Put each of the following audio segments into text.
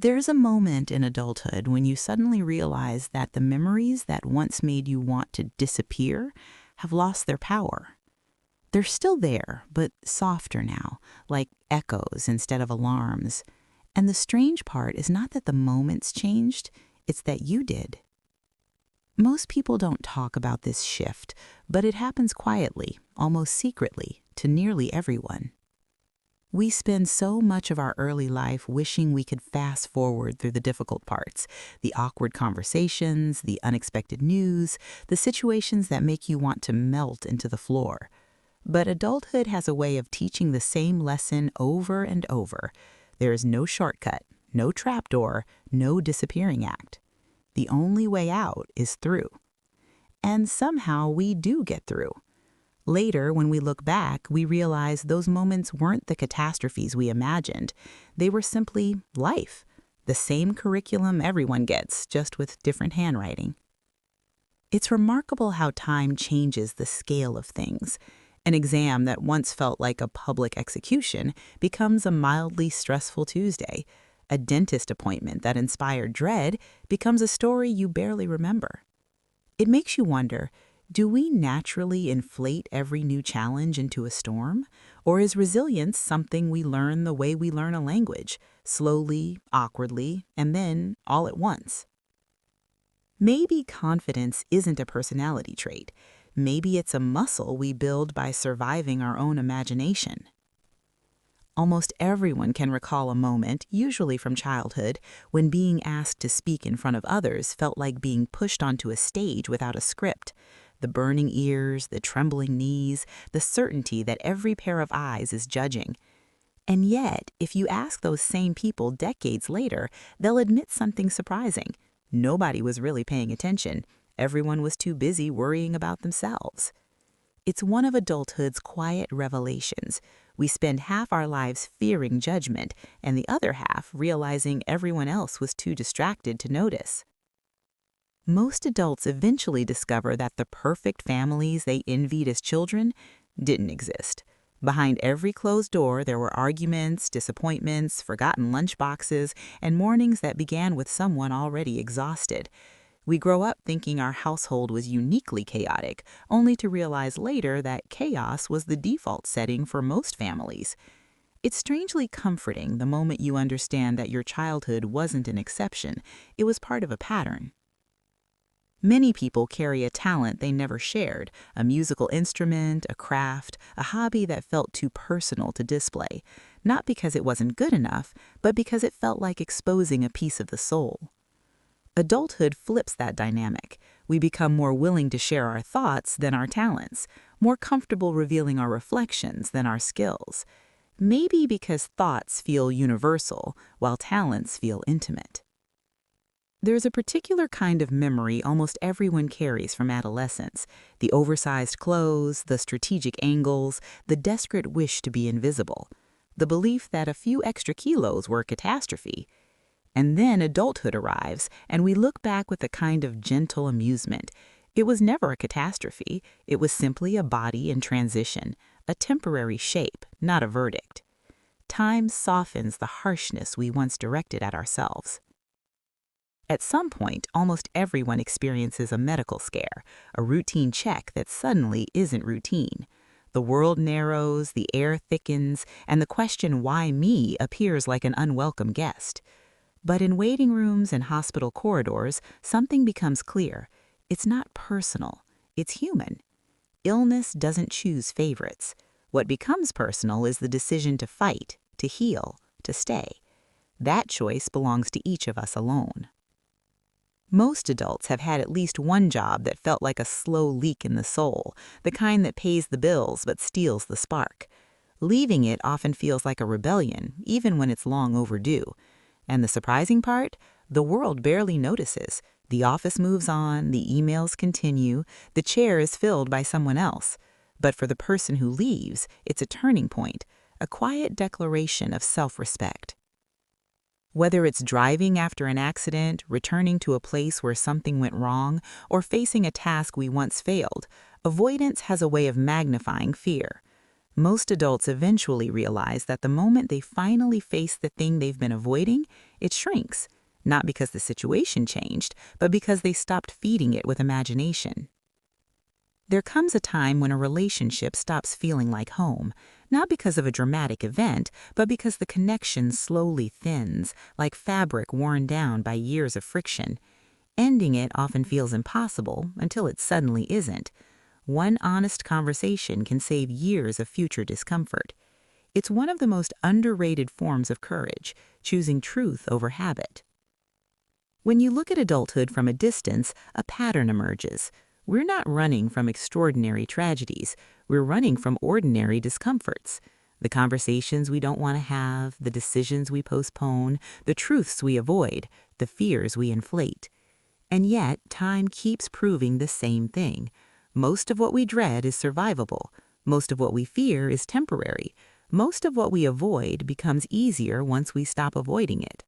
There's a moment in adulthood when you suddenly realize that the memories that once made you want to disappear have lost their power. They're still there, but softer now, like echoes instead of alarms. And the strange part is not that the moments changed, it's that you did. Most people don't talk about this shift, but it happens quietly, almost secretly, to nearly everyone. We spend so much of our early life wishing we could fast forward through the difficult parts, the awkward conversations, the unexpected news, the situations that make you want to melt into the floor. But adulthood has a way of teaching the same lesson over and over. There is no shortcut, no trapdoor, no disappearing act. The only way out is through. And somehow we do get through. Later, when we look back, we realize those moments weren't the catastrophes we imagined. They were simply life, the same curriculum everyone gets, just with different handwriting. It's remarkable how time changes the scale of things. An exam that once felt like a public execution becomes a mildly stressful Tuesday. A dentist appointment that inspired dread becomes a story you barely remember. It makes you wonder, do we naturally inflate every new challenge into a storm? Or is resilience something we learn the way we learn a language, slowly, awkwardly, and then all at once? Maybe confidence isn't a personality trait. Maybe it's a muscle we build by surviving our own imagination. Almost everyone can recall a moment, usually from childhood, when being asked to speak in front of others felt like being pushed onto a stage without a script. The burning ears, the trembling knees, the certainty that every pair of eyes is judging. And yet, if you ask those same people decades later, they'll admit something surprising. Nobody was really paying attention. Everyone was too busy worrying about themselves. It's one of adulthood's quiet revelations. We spend half our lives fearing judgment, and the other half realizing everyone else was too distracted to notice. Most adults eventually discover that the perfect families they envied as children didn't exist. Behind every closed door, there were arguments, disappointments, forgotten lunchboxes, and mornings that began with someone already exhausted. We grow up thinking our household was uniquely chaotic, only to realize later that chaos was the default setting for most families. It's strangely comforting the moment you understand that your childhood wasn't an exception, it was part of a pattern. Many people carry a talent they never shared, a musical instrument, a craft, a hobby that felt too personal to display, not because it wasn't good enough, but because it felt like exposing a piece of the soul. Adulthood flips that dynamic. We become more willing to share our thoughts than our talents, more comfortable revealing our reflections than our skills. Maybe because thoughts feel universal, while talents feel intimate. There's a particular kind of memory almost everyone carries from adolescence: the oversized clothes, the strategic angles, the desperate wish to be invisible, the belief that a few extra kilos were a catastrophe. And then adulthood arrives, and we look back with a kind of gentle amusement. It was never a catastrophe. It was simply a body in transition, a temporary shape, not a verdict. Time softens the harshness we once directed at ourselves. At some point, almost everyone experiences a medical scare, a routine check that suddenly isn't routine. The world narrows, the air thickens, and the question, "Why me?" appears like an unwelcome guest. But in waiting rooms and hospital corridors, something becomes clear. It's not personal, it's human. Illness doesn't choose favorites. What becomes personal is the decision to fight, to heal, to stay. That choice belongs to each of us alone. Most adults have had at least one job that felt like a slow leak in the soul, the kind that pays the bills but steals the spark. Leaving it often feels like a rebellion, even when it's long overdue. And the surprising part? The world barely notices. The office moves on, the emails continue, the chair is filled by someone else. But for the person who leaves, it's a turning point, a quiet declaration of self-respect. Whether it's driving after an accident, returning to a place where something went wrong, or facing a task we once failed, avoidance has a way of magnifying fear. Most adults eventually realize that the moment they finally face the thing they've been avoiding, it shrinks, not because the situation changed, but because they stopped feeding it with imagination. There comes a time when a relationship stops feeling like home, not because of a dramatic event, but because the connection slowly thins, like fabric worn down by years of friction. Ending it often feels impossible until it suddenly isn't. One honest conversation can save years of future discomfort. It's one of the most underrated forms of courage, choosing truth over habit. When you look at adulthood from a distance, a pattern emerges. We're not running from extraordinary tragedies. We're running from ordinary discomforts. The conversations we don't want to have, the decisions we postpone, the truths we avoid, the fears we inflate. And yet, time keeps proving the same thing. Most of what we dread is survivable. Most of what we fear is temporary. Most of what we avoid becomes easier once we stop avoiding it.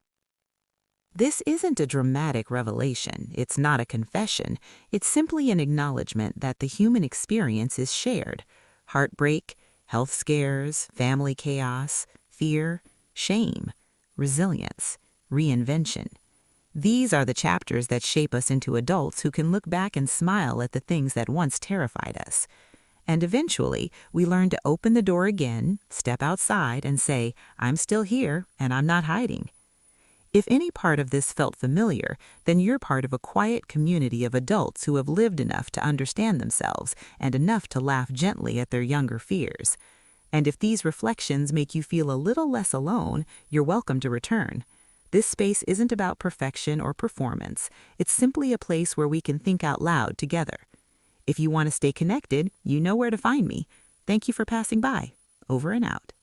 This isn't a dramatic revelation. It's not a confession. It's simply an acknowledgement that the human experience is shared. Heartbreak, health scares, family chaos, fear, shame, resilience, reinvention. These are the chapters that shape us into adults who can look back and smile at the things that once terrified us. And eventually, we learn to open the door again, step outside, and say, "I'm still here, and I'm not hiding." If any part of this felt familiar, then you're part of a quiet community of adults who have lived enough to understand themselves and enough to laugh gently at their younger fears. And if these reflections make you feel a little less alone, you're welcome to return. This space isn't about perfection or performance. It's simply a place where we can think out loud together. If you want to stay connected, you know where to find me. Thank you for passing by. Over and out.